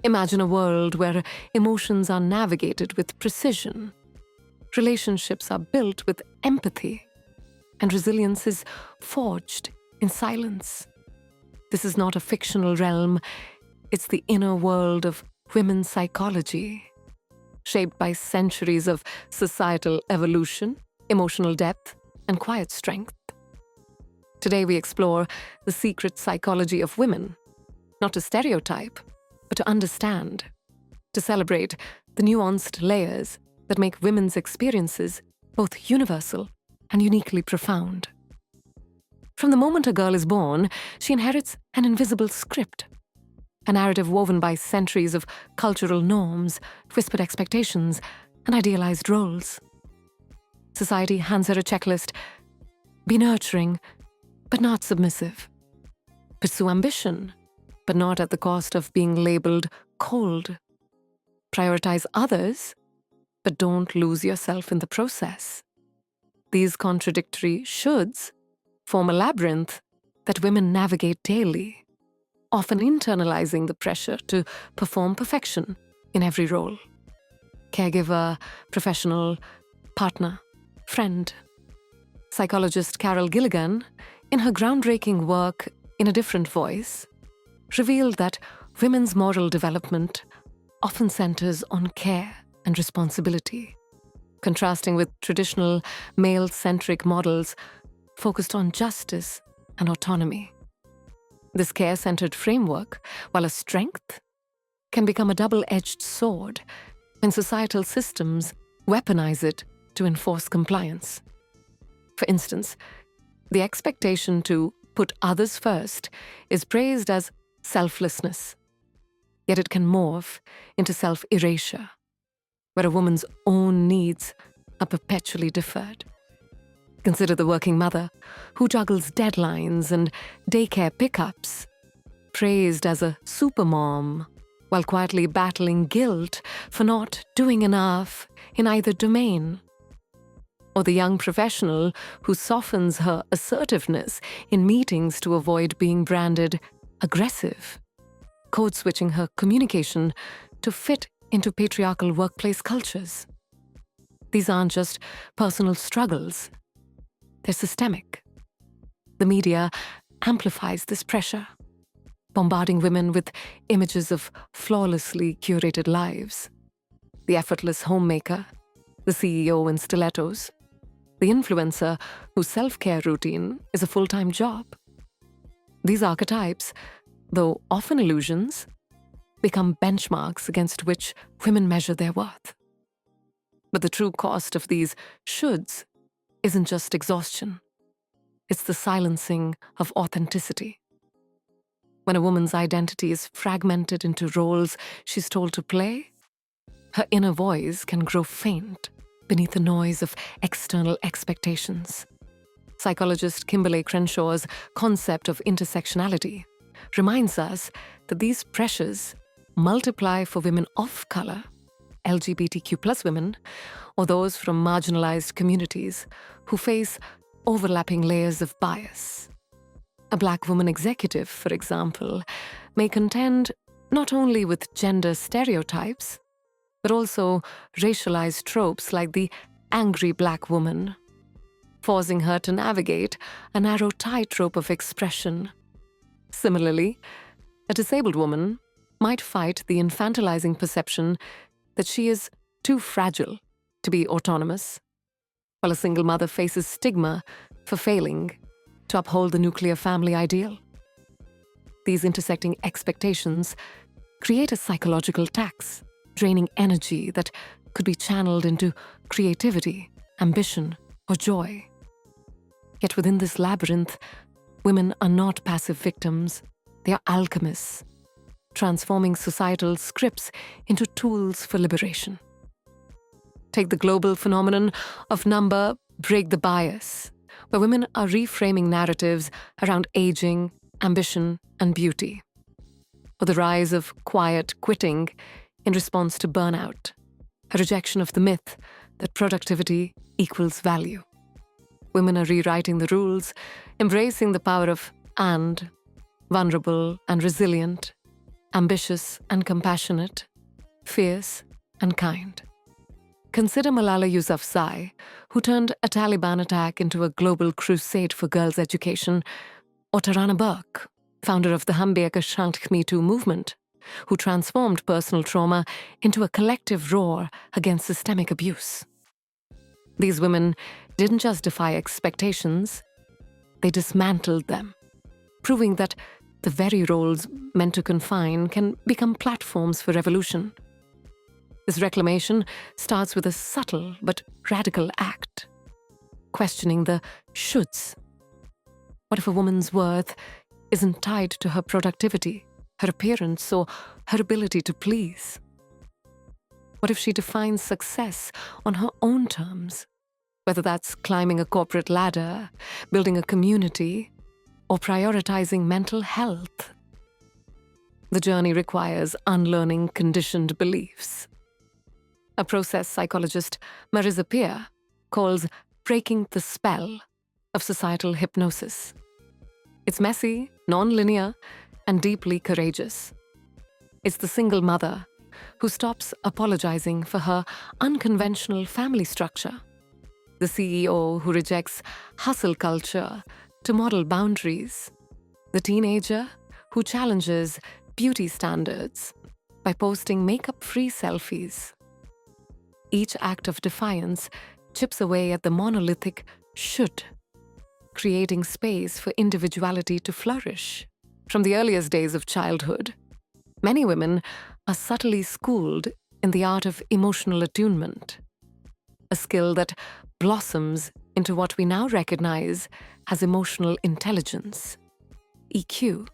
Imagine a world where emotions are navigated with precision, relationships are built with empathy, and resilience is forged in silence. This is not a fictional realm, it's the inner world of women's psychology, shaped by centuries of societal evolution, emotional depth, and quiet strength. Today we explore the secret psychology of women, not to stereotype, but to understand, to celebrate the nuanced layers that make women's experiences both universal and uniquely profound. From the moment a girl is born, she inherits an invisible script, a narrative woven by centuries of cultural norms, whispered expectations, and idealized roles. Society hands her a checklist: be nurturing, but not submissive. Pursue ambition, but not at the cost of being labeled cold. Prioritize others, but don't lose yourself in the process. These contradictory shoulds form a labyrinth that women navigate daily, often internalizing the pressure to perform perfection in every role. Caregiver, professional, partner, friend. Psychologist Carol Gilligan, in her groundbreaking work In a Different Voice, revealed that women's moral development often centers on care and responsibility, contrasting with traditional male-centric models focused on justice and autonomy. This care-centered framework, while a strength, can become a double-edged sword when societal systems weaponize it to enforce compliance. For instance, the expectation to put others first is praised as selflessness, yet it can morph into self-erasure, where a woman's own needs are perpetually deferred. Consider the working mother who juggles deadlines and daycare pickups, praised as a supermom, while quietly battling guilt for not doing enough in either domain. Or the young professional who softens her assertiveness in meetings to avoid being branded aggressive, code-switching her communication to fit into patriarchal workplace cultures. These aren't just personal struggles, they're systemic. The media amplifies this pressure, bombarding women with images of flawlessly curated lives. The effortless homemaker, the CEO in stilettos, the influencer whose self-care routine is a full-time job. These archetypes, though often illusions, become benchmarks against which women measure their worth. But the true cost of these shoulds isn't just exhaustion. It's the silencing of authenticity. When a woman's identity is fragmented into roles she's told to play, her inner voice can grow faint beneath the noise of external expectations. Psychologist Kimberly Crenshaw's concept of intersectionality reminds us that these pressures multiply for women of color, LGBTQ+ women, or those from marginalized communities who face overlapping layers of bias. A Black woman executive, for example, may contend not only with gender stereotypes, but also racialized tropes like the angry Black woman, forcing her to navigate a narrow tightrope of expression. Similarly, a disabled woman might fight the infantilizing perception that she is too fragile to be autonomous, while a single mother faces stigma for failing to uphold the nuclear family ideal. These intersecting expectations create a psychological tax, draining energy that could be channeled into creativity, ambition, or joy. Yet within this labyrinth, women are not passive victims, they are alchemists, transforming societal scripts into tools for liberation. Take the global phenomenon of number, break the bias, where women are reframing narratives around aging, ambition, and beauty. Or the rise of quiet quitting in response to burnout, a rejection of the myth that productivity equals value. Women are rewriting the rules, embracing the power of and, vulnerable and resilient, ambitious and compassionate, fierce and kind. Consider Malala Yousafzai, who turned a Taliban attack into a global crusade for girls' education, or Tarana Burke, founder of the Hambeka Shank Me Too movement, who transformed personal trauma into a collective roar against systemic abuse. These women didn't just defy expectations, they dismantled them, proving that the very roles meant to confine can become platforms for revolution. This reclamation starts with a subtle but radical act, questioning the shoulds. What if a woman's worth isn't tied to her productivity, her appearance, or her ability to please? What if she defines success on her own terms, whether that's climbing a corporate ladder, building a community, or prioritizing mental health? The journey requires unlearning conditioned beliefs. A process psychologist, Marisa Peer, calls breaking the spell of societal hypnosis. It's messy, non-linear, and deeply courageous. It's the single mother who stops apologizing for her unconventional family structure, the CEO who rejects hustle culture to model boundaries, the teenager who challenges beauty standards by posting makeup-free selfies. Each act of defiance chips away at the monolithic should, creating space for individuality to flourish. From the earliest days of childhood, many women are subtly schooled in the art of emotional attunement, a skill that blossoms into what we now recognize as emotional intelligence, EQ.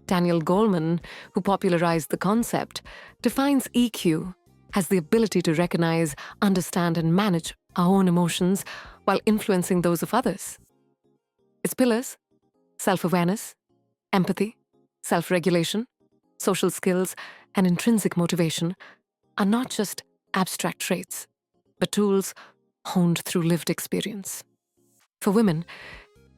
Daniel Goleman, who popularized the concept, defines EQ as the ability to recognize, understand, and manage our own emotions while influencing those of others. Its pillars: self-awareness, empathy, self-regulation, social skills, and intrinsic motivation are not just abstract traits, but tools honed through lived experience. For women,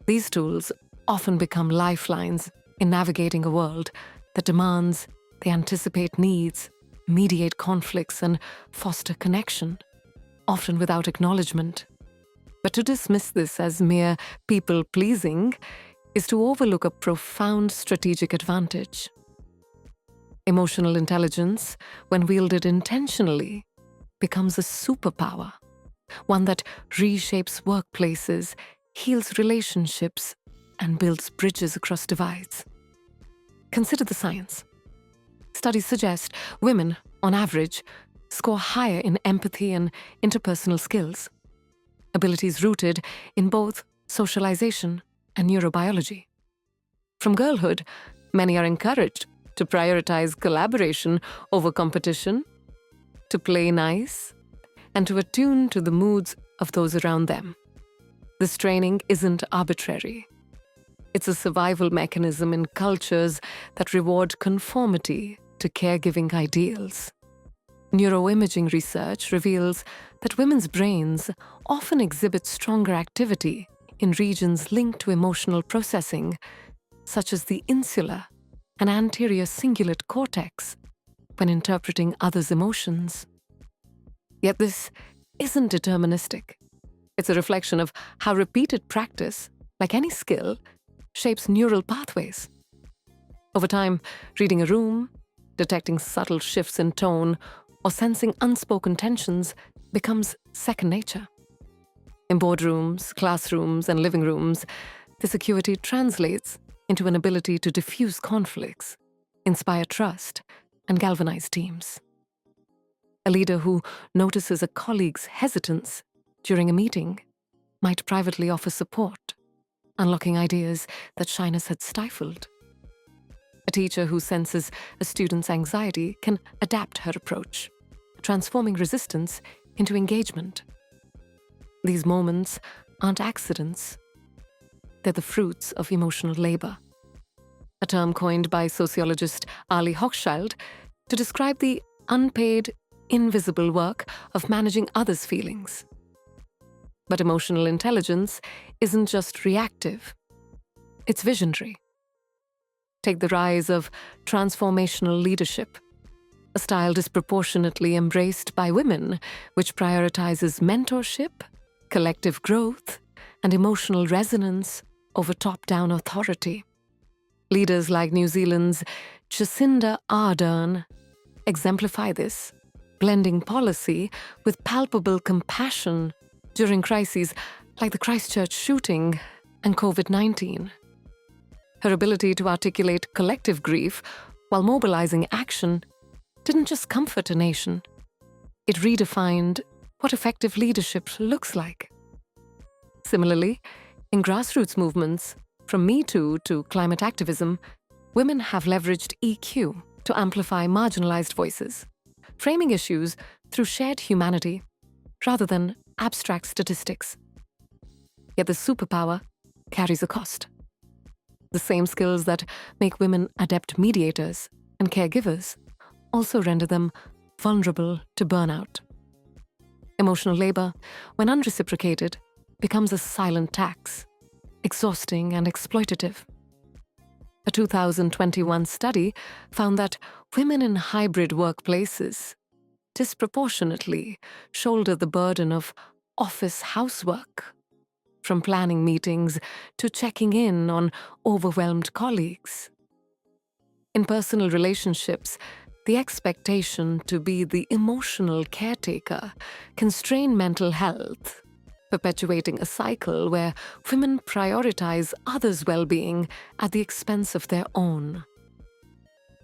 these tools often become lifelines in navigating a world that demands they anticipate needs, mediate conflicts, and foster connection, often without acknowledgement. But to dismiss this as mere people-pleasing is to overlook a profound strategic advantage. Emotional intelligence, when wielded intentionally, becomes a superpower, one that reshapes workplaces, heals relationships, and builds bridges across divides. Consider the science. Studies suggest women, on average, score higher in empathy and interpersonal skills, abilities rooted in both socialization and neurobiology. From girlhood, many are encouraged to prioritize collaboration over competition, to play nice, and to attune to the moods of those around them. This training isn't arbitrary. It's a survival mechanism in cultures that reward conformity to caregiving ideals. Neuroimaging research reveals that women's brains often exhibit stronger activity in regions linked to emotional processing, such as the insular and anterior cingulate cortex, when interpreting others' emotions. Yet this isn't deterministic. It's a reflection of how repeated practice, like any skill, shapes neural pathways. Over time, reading a room, detecting subtle shifts in tone, or sensing unspoken tensions becomes second nature. In boardrooms, classrooms, and living rooms, this acuity translates into an ability to diffuse conflicts, inspire trust, and galvanize teams. A leader who notices a colleague's hesitance during a meeting might privately offer support, unlocking ideas that shyness had stifled. A teacher who senses a student's anxiety can adapt her approach, transforming resistance into engagement. These moments aren't accidents. They're the fruits of emotional labor, a term coined by sociologist Ali Hochschild to describe the unpaid, invisible work of managing others' feelings. But emotional intelligence isn't just reactive, it's visionary. Take the rise of transformational leadership, a style disproportionately embraced by women, which prioritizes mentorship, collective growth, and emotional resonance over top-down authority. Leaders like New Zealand's Jacinda Ardern exemplify this, blending policy with palpable compassion during crises like the Christchurch shooting and COVID-19. Her ability to articulate collective grief while mobilizing action didn't just comfort a nation, it redefined what effective leadership looks like. Similarly, in grassroots movements, from Me Too to climate activism, women have leveraged EQ to amplify marginalized voices, framing issues through shared humanity rather than abstract statistics. Yet the superpower carries a cost. The same skills that make women adept mediators and caregivers also render them vulnerable to burnout. Emotional labor, when unreciprocated, becomes a silent tax, exhausting and exploitative. A 2021 study found that women in hybrid workplaces disproportionately shoulder the burden of office housework, from planning meetings to checking in on overwhelmed colleagues. In personal relationships, the expectation to be the emotional caretaker can strain mental health, perpetuating a cycle where women prioritize others' well-being at the expense of their own.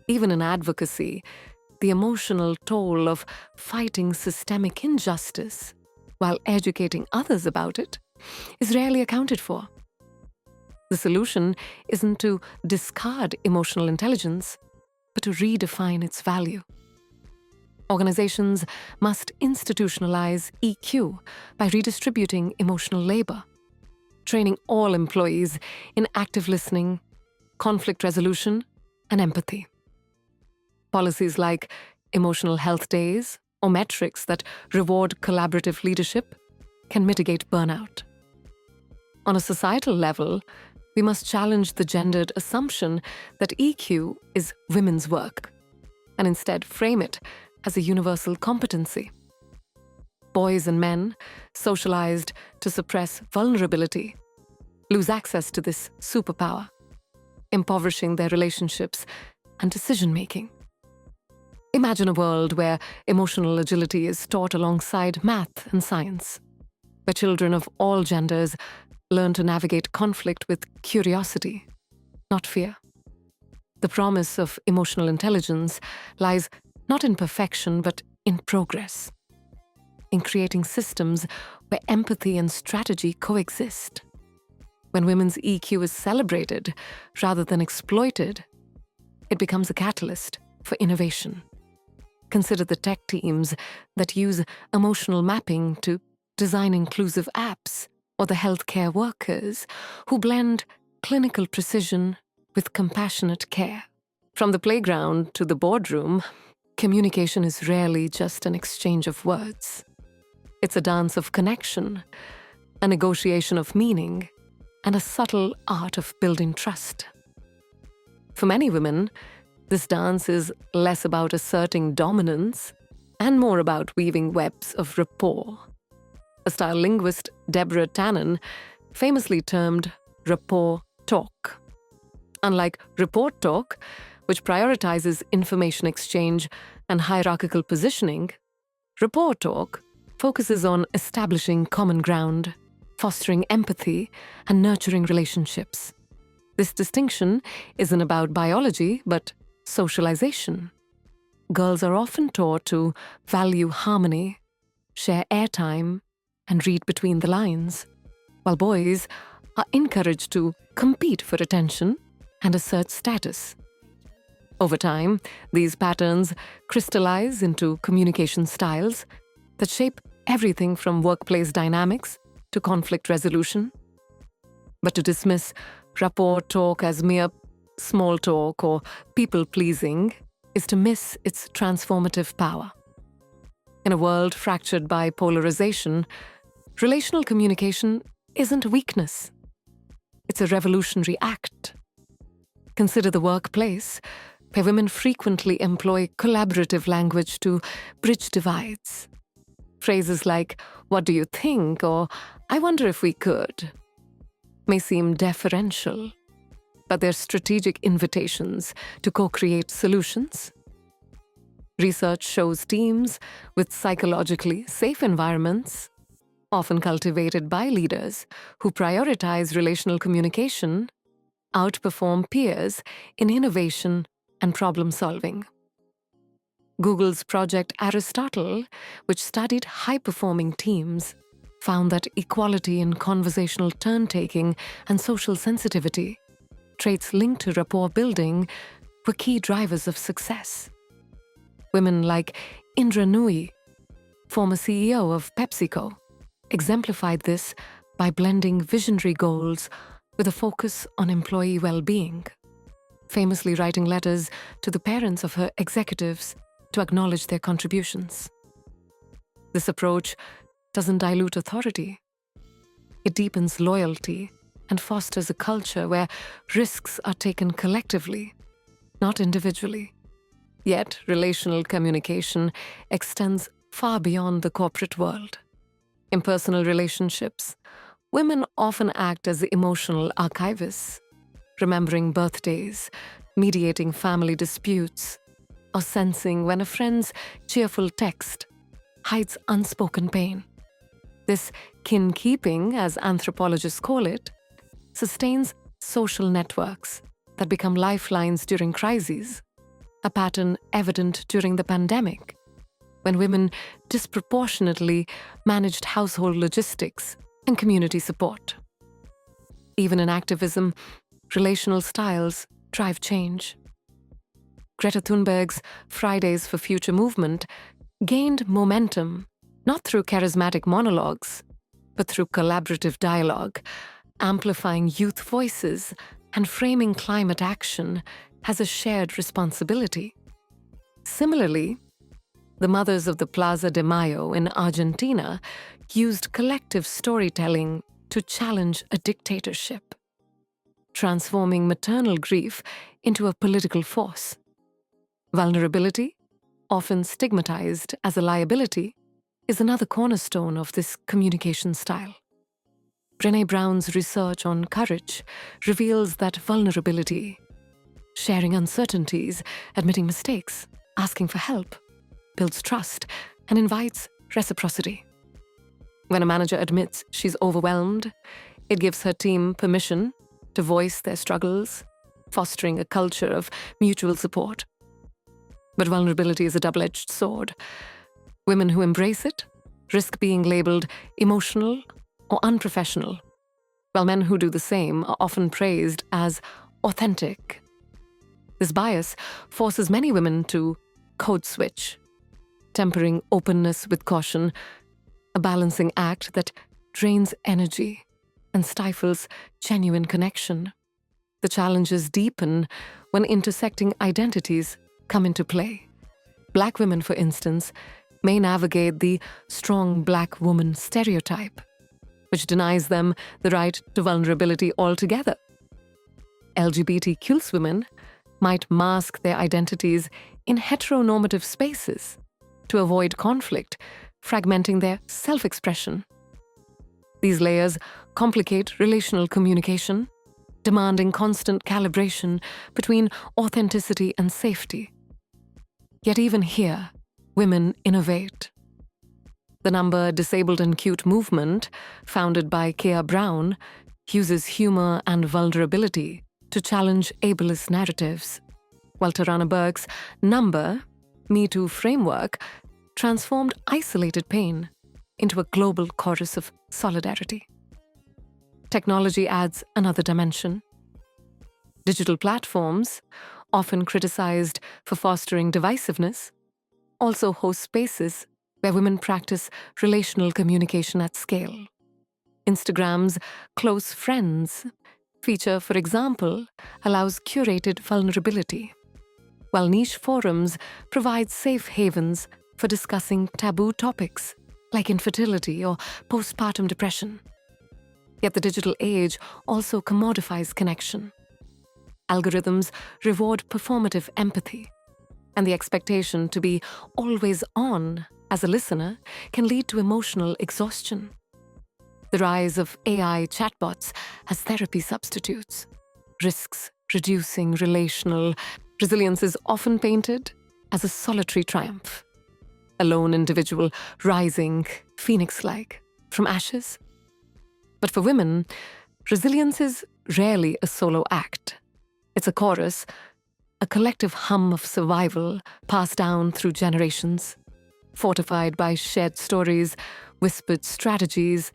Even in advocacy, the emotional toll of fighting systemic injustice while educating others about it is rarely accounted for. The solution isn't to discard emotional intelligence, but to redefine its value. Organizations must institutionalize EQ by redistributing emotional labor, training all employees in active listening, conflict resolution, and empathy. Policies like emotional health days or metrics that reward collaborative leadership can mitigate burnout. On a societal level, we must challenge the gendered assumption that EQ is women's work, and instead frame it as a universal competency. Boys and men, socialized to suppress vulnerability, lose access to this superpower, impoverishing their relationships and decision-making. Imagine a world where emotional agility is taught alongside math and science, where children of all genders learn to navigate conflict with curiosity, not fear. The promise of emotional intelligence lies not in perfection, but in progress, in creating systems where empathy and strategy coexist. When women's EQ is celebrated rather than exploited, it becomes a catalyst for innovation. Consider the tech teams that use emotional mapping to design inclusive apps, or the healthcare workers who blend clinical precision with compassionate care. From the playground to the boardroom, communication is rarely just an exchange of words. It's a dance of connection, a negotiation of meaning, and a subtle art of building trust. For many women, this dance is less about asserting dominance and more about weaving webs of rapport. A style linguist, Deborah Tannen, famously termed rapport talk. Unlike report talk, which prioritizes information exchange and hierarchical positioning, rapport talk focuses on establishing common ground, fostering empathy, and nurturing relationships. This distinction isn't about biology, but socialization. Girls are often taught to value harmony, share airtime, and read between the lines, while boys are encouraged to compete for attention and assert status. Over time, these patterns crystallize into communication styles that shape everything from workplace dynamics to conflict resolution. But to dismiss rapport talk as mere small talk or people-pleasing is to miss its transformative power. In a world fractured by polarization, relational communication isn't a weakness. It's a revolutionary act. Consider the workplace, where women frequently employ collaborative language to bridge divides. Phrases like, "What do you think?" or "I wonder if we could," may seem deferential, but they're strategic invitations to co-create solutions. Research shows teams with psychologically safe environments, often cultivated by leaders who prioritize relational communication, outperform peers in innovation and problem-solving. Google's Project Aristotle, which studied high-performing teams, found that equality in conversational turn-taking and social sensitivity, traits linked to rapport building, were key drivers of success. Women like Indra Nooyi, former CEO of PepsiCo, exemplified this by blending visionary goals with a focus on employee well-being, famously writing letters to the parents of her executives to acknowledge their contributions. This approach doesn't dilute authority. It deepens loyalty and fosters a culture where risks are taken collectively, not individually. Yet, relational communication extends far beyond the corporate world. In personal relationships, women often act as emotional archivists, remembering birthdays, mediating family disputes, or sensing when a friend's cheerful text hides unspoken pain. This kin-keeping, as anthropologists call it, sustains social networks that become lifelines during crises, a pattern evident during the pandemic, when women disproportionately managed household logistics and community support. Even in activism, relational styles drive change. Greta Thunberg's Fridays for Future movement gained momentum not through charismatic monologues, but through collaborative dialogue, amplifying youth voices and framing climate action as a shared responsibility. Similarly, the mothers of the Plaza de Mayo in Argentina used collective storytelling to challenge a dictatorship, transforming maternal grief into a political force. Vulnerability, often stigmatized as a liability, is another cornerstone of this communication style. Brené Brown's research on courage reveals that vulnerability, sharing uncertainties, admitting mistakes, asking for help, builds trust and invites reciprocity. When a manager admits she's overwhelmed, it gives her team permission to voice their struggles, fostering a culture of mutual support. But vulnerability is a double-edged sword. Women who embrace it risk being labeled emotional or unprofessional, while men who do the same are often praised as authentic. This bias forces many women to code switch, tempering openness with caution, a balancing act that drains energy and stifles genuine connection. The challenges deepen when intersecting identities come into play. Black women, for instance, may navigate the strong Black woman stereotype, which denies them the right to vulnerability altogether. LGBTQ women might mask their identities in heteronormative spaces to avoid conflict, fragmenting their self-expression. These layers complicate relational communication, demanding constant calibration between authenticity and safety. Yet even here, women innovate. The Number Disabled and Cute movement, founded by Kea Brown, uses humor and vulnerability to challenge ableist narratives, while Tarana Burke's Number, Me Too framework transformed isolated pain into a global chorus of solidarity. Technology adds another dimension. Digital platforms, often criticized for fostering divisiveness, also host spaces where women practice relational communication at scale. Instagram's Close Friends feature, for example, allows curated vulnerability, while niche forums provide safe havens for discussing taboo topics like infertility or postpartum depression. Yet the digital age also commodifies connection. Algorithms reward performative empathy, and the expectation to be always on as a listener can lead to emotional exhaustion. The rise of AI chatbots as therapy substitutes risks reducing relational resilience is often painted as a solitary triumph, a lone individual rising, phoenix-like, from ashes. But for women, resilience is rarely a solo act. It's a chorus, a collective hum of survival passed down through generations, fortified by shared stories, whispered strategies,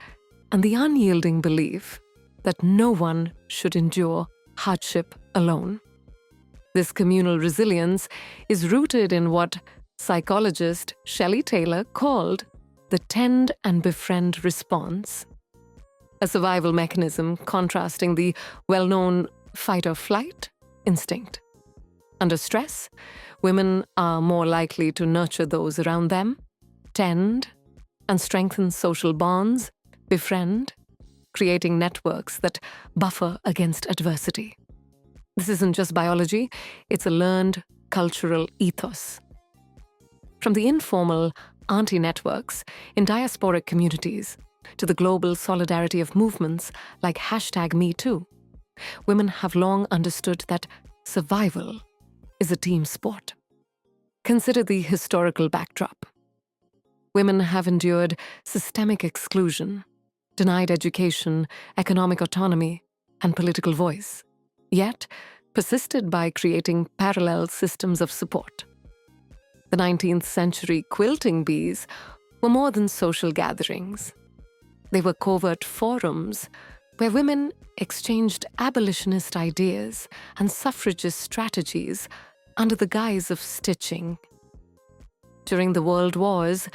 and the unyielding belief that no one should endure hardship alone. This communal resilience is rooted in what psychologist Shelley Taylor called the tend and befriend response, a survival mechanism contrasting the well-known fight-or-flight instinct. Under stress, women are more likely to nurture those around them, tend and strengthen social bonds, befriend, creating networks that buffer against adversity. This isn't just biology, it's a learned cultural ethos. From the informal auntie networks in diasporic communities to the global solidarity of movements like #MeToo, women have long understood that survival is a team sport. Consider the historical backdrop. Women have endured systemic exclusion, denied education, economic autonomy, and political voice, yet persisted by creating parallel systems of support. The 19th century quilting bees were more than social gatherings. They were covert forums where women exchanged abolitionist ideas and suffragist strategies under the guise of stitching. During the World Wars,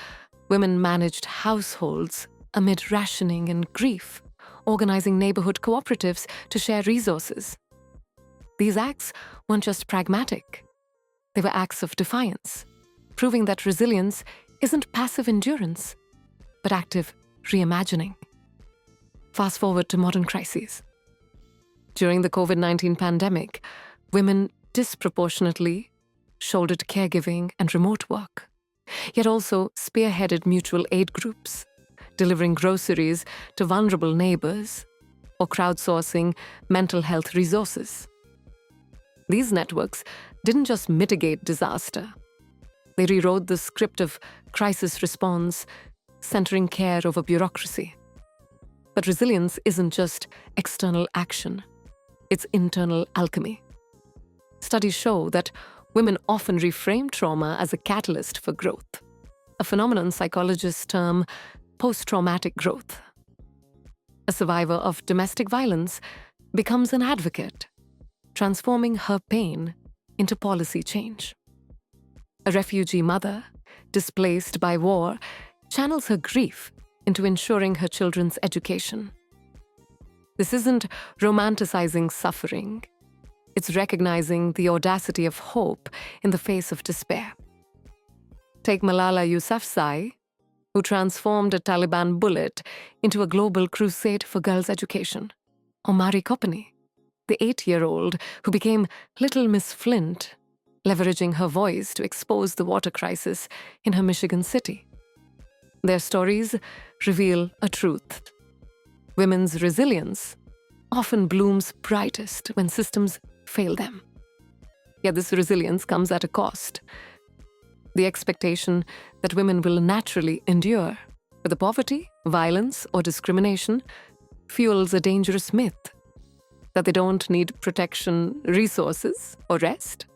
women managed households amid rationing and grief, organizing neighborhood cooperatives to share resources. These acts weren't just pragmatic. They were acts of defiance, proving that resilience isn't passive endurance, but active reimagining. Fast forward to modern crises. During the COVID-19 pandemic, women disproportionately shouldered caregiving and remote work, yet also spearheaded mutual aid groups, delivering groceries to vulnerable neighbors, or crowdsourcing mental health resources. These networks didn't just mitigate disaster. They rewrote the script of crisis response, centering care over bureaucracy. But resilience isn't just external action, it's internal alchemy. Studies show that women often reframe trauma as a catalyst for growth, a phenomenon psychologists term post-traumatic growth. A survivor of domestic violence becomes an advocate, transforming her pain into policy change. A refugee mother, displaced by war, channels her grief into ensuring her children's education. This isn't romanticizing suffering. It's recognizing the audacity of hope in the face of despair. Take Malala Yousafzai, who transformed a Taliban bullet into a global crusade for girls' education. Or Mari Kopany, the 8-year-old who became Little Miss Flint, leveraging her voice to expose the water crisis in her Michigan city. Their stories reveal a truth. Women's resilience often blooms brightest when systems fail them. Yet this resilience comes at a cost. The expectation that women will naturally endure, whether poverty, violence, or discrimination, fuels a dangerous myth that they don't need protection, resources, or rest.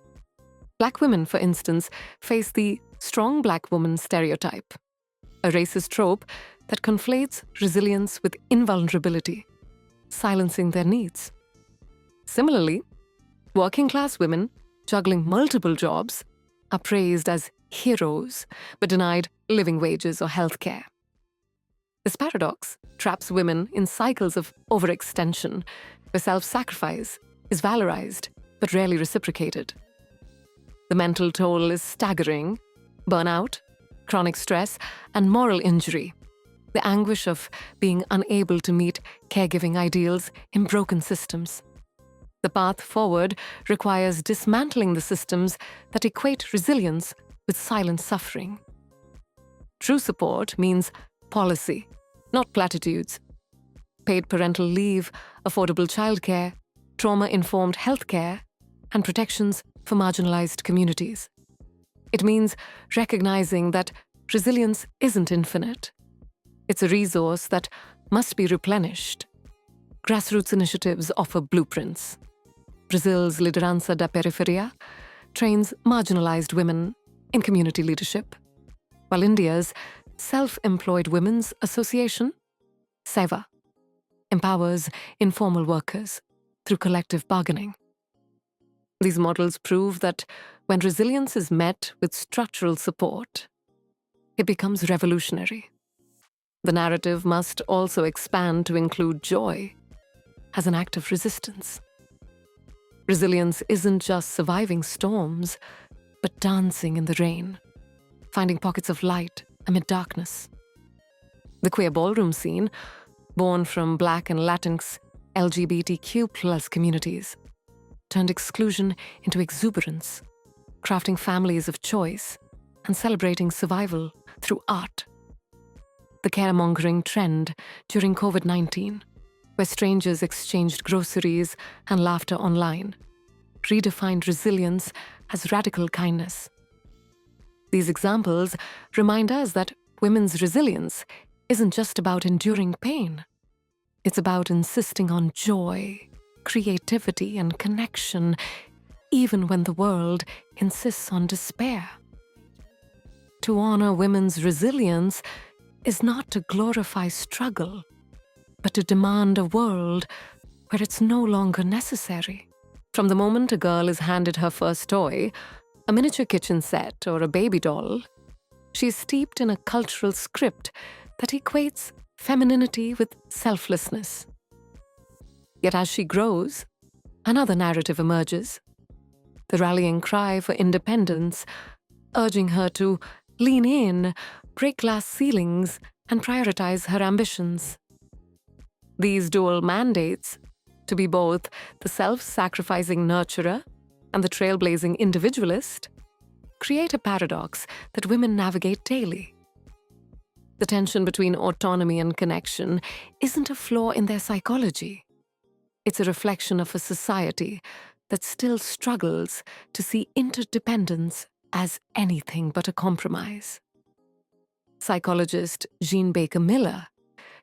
Black women, for instance, face the strong black woman stereotype, a racist trope that conflates resilience with invulnerability, silencing their needs. Similarly, working-class women juggling multiple jobs are praised as heroes but denied living wages or health care. This paradox traps women in cycles of overextension, where self-sacrifice is valorized but rarely reciprocated. The mental toll is staggering: burnout, chronic stress, and moral injury, the anguish of being unable to meet caregiving ideals in broken systems. The path forward requires dismantling the systems that equate resilience with silent suffering. True support means policy, not platitudes. Paid parental leave, affordable childcare, trauma-informed healthcare, and protections for marginalized communities. It means recognizing that resilience isn't infinite. It's a resource that must be replenished. Grassroots initiatives offer blueprints. Brazil's Liderança da Periferia trains marginalized women in community leadership, while India's Self-Employed Women's Association, SEVA, empowers informal workers through collective bargaining. These models prove that when resilience is met with structural support, it becomes revolutionary. The narrative must also expand to include joy as an act of resistance. Resilience isn't just surviving storms, but dancing in the rain, finding pockets of light amid darkness. The queer ballroom scene, born from Black and Latinx LGBTQ+ communities, turned exclusion into exuberance, crafting families of choice and celebrating survival through art. The caremongering trend during COVID-19, where strangers exchanged groceries and laughter online, redefined resilience as radical kindness. These examples remind us that women's resilience isn't just about enduring pain. It's about insisting on joy, creativity, and connection, even when the world insists on despair. To honor women's resilience is not to glorify struggle, but to demand a world where it's no longer necessary. From the moment a girl is handed her first toy, a miniature kitchen set, or a baby doll, she is steeped in a cultural script that equates femininity with selflessness. Yet as she grows, another narrative emerges, the rallying cry for independence, urging her to lean in, break glass ceilings, and prioritize her ambitions. These dual mandates, to be both the self-sacrificing nurturer and the trailblazing individualist, create a paradox that women navigate daily. The tension between autonomy and connection isn't a flaw in their psychology. It's a reflection of a society that still struggles to see interdependence as anything but a compromise. Psychologist Jean Baker Miller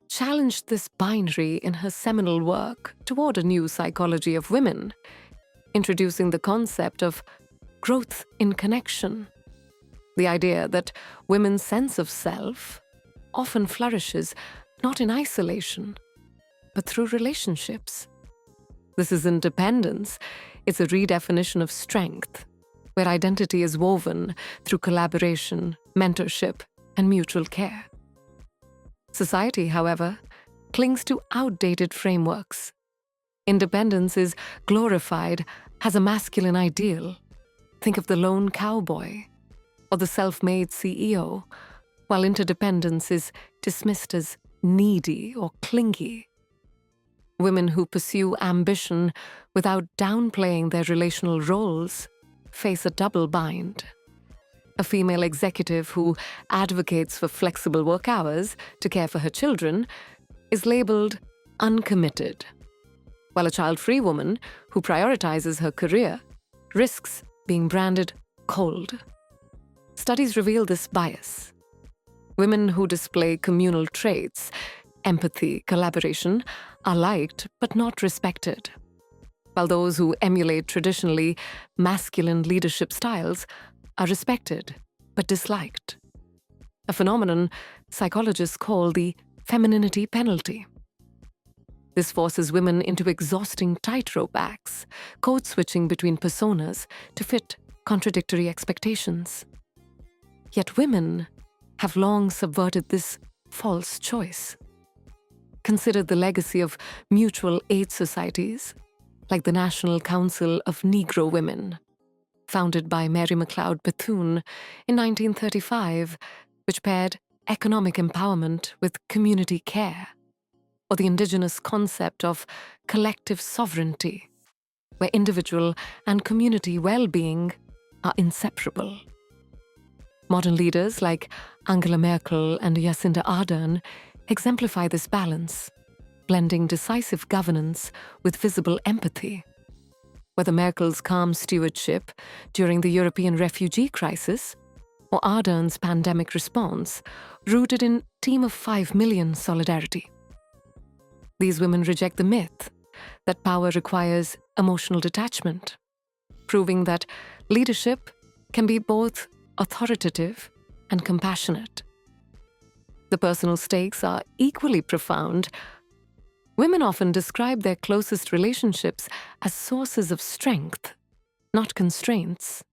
challenged this binary in her seminal work Toward a New Psychology of Women, introducing the concept of growth in connection, the idea that women's sense of self often flourishes not in isolation, but through relationships. This isn't dependence, it's a redefinition of strength, where identity is woven through collaboration, mentorship, and mutual care. Society, however, clings to outdated frameworks. Independence is glorified as a masculine ideal. Think of the lone cowboy or the self-made CEO, while interdependence is dismissed as needy or clingy. Women who pursue ambition without downplaying their relational roles face a double bind. A female executive who advocates for flexible work hours to care for her children is labeled uncommitted, while a child-free woman who prioritizes her career risks being branded cold. Studies reveal this bias. Women who display communal traits, empathy, collaboration, are liked but not respected, while those who emulate traditionally masculine leadership styles are respected but disliked. A phenomenon psychologists call the femininity penalty. This forces women into exhausting tightrope acts, code-switching between personas to fit contradictory expectations. Yet women have long subverted this false choice. Consider the legacy of mutual aid societies, like the National Council of Negro Women, founded by Mary McLeod Bethune in 1935, which paired economic empowerment with community care, or the indigenous concept of collective sovereignty, where individual and community well-being are inseparable. Modern leaders like Angela Merkel and Jacinda Ardern exemplify this balance, blending decisive governance with visible empathy. Whether Merkel's calm stewardship during the European refugee crisis or Ardern's pandemic response, rooted in Team of 5 Million solidarity. These women reject the myth that power requires emotional detachment, proving that leadership can be both authoritative and compassionate. The personal stakes are equally profound. Women often describe their closest relationships as sources of strength, not constraints.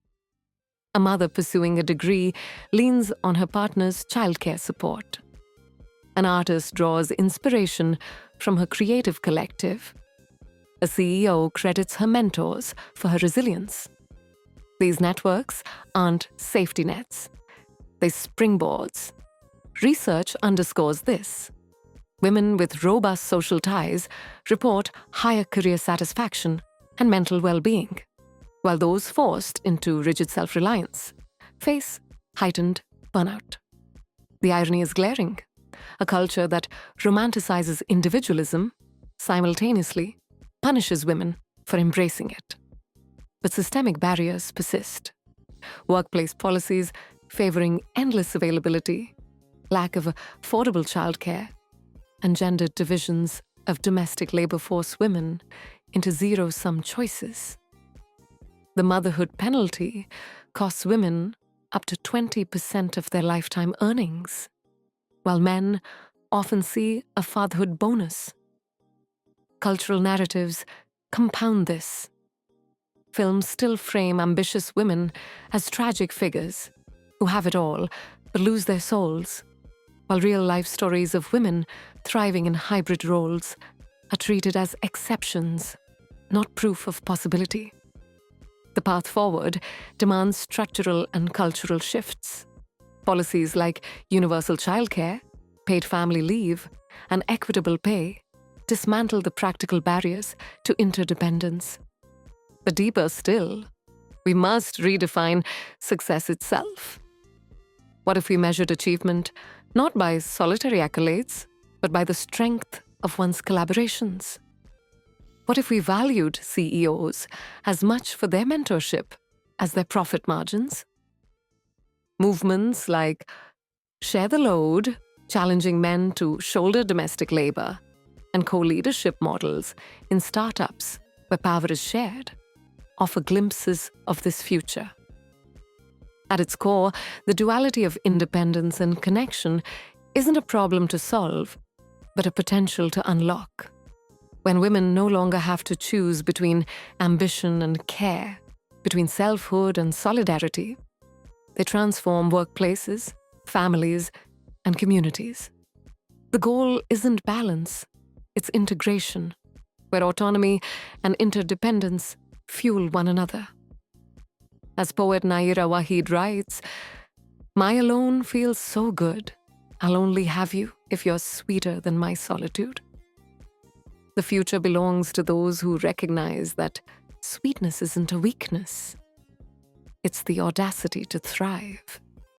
A mother pursuing a degree leans on her partner's childcare support. An artist draws inspiration from her creative collective. A CEO credits her mentors for her resilience. These networks aren't safety nets. They're springboards. Research underscores this. Women with robust social ties report higher career satisfaction and mental well-being, while those forced into rigid self-reliance face heightened burnout. The irony is glaring. A culture that romanticizes individualism simultaneously punishes women for embracing it. But systemic barriers persist. Workplace policies favoring endless availability, lack of affordable childcare, and gendered divisions of domestic labor force women into zero-sum choices. The motherhood penalty costs women up to 20% of their lifetime earnings, while men often see a fatherhood bonus. Cultural narratives compound this. Films still frame ambitious women as tragic figures who have it all but lose their souls, while real-life stories of women thriving in hybrid roles are treated as exceptions, not proof of possibility. The path forward demands structural and cultural shifts. Policies like universal childcare, paid family leave, and equitable pay dismantle the practical barriers to interdependence. But deeper still, we must redefine success itself. What if we measured achievement not by solitary accolades, but by the strength of one's collaborations? What if we valued CEOs as much for their mentorship as their profit margins? Movements like Share the Load, challenging men to shoulder domestic labor, and co-leadership models in startups where power is shared offer glimpses of this future. At its core, the duality of independence and connection isn't a problem to solve, but a potential to unlock. When women no longer have to choose between ambition and care, between selfhood and solidarity, they transform workplaces, families, and communities. The goal isn't balance, it's integration, where autonomy and interdependence fuel one another. As poet Naira Waheed writes, "My alone feels so good. I'll only have you if you're sweeter than my solitude." The future belongs to those who recognize that sweetness isn't a weakness. It's the audacity to thrive.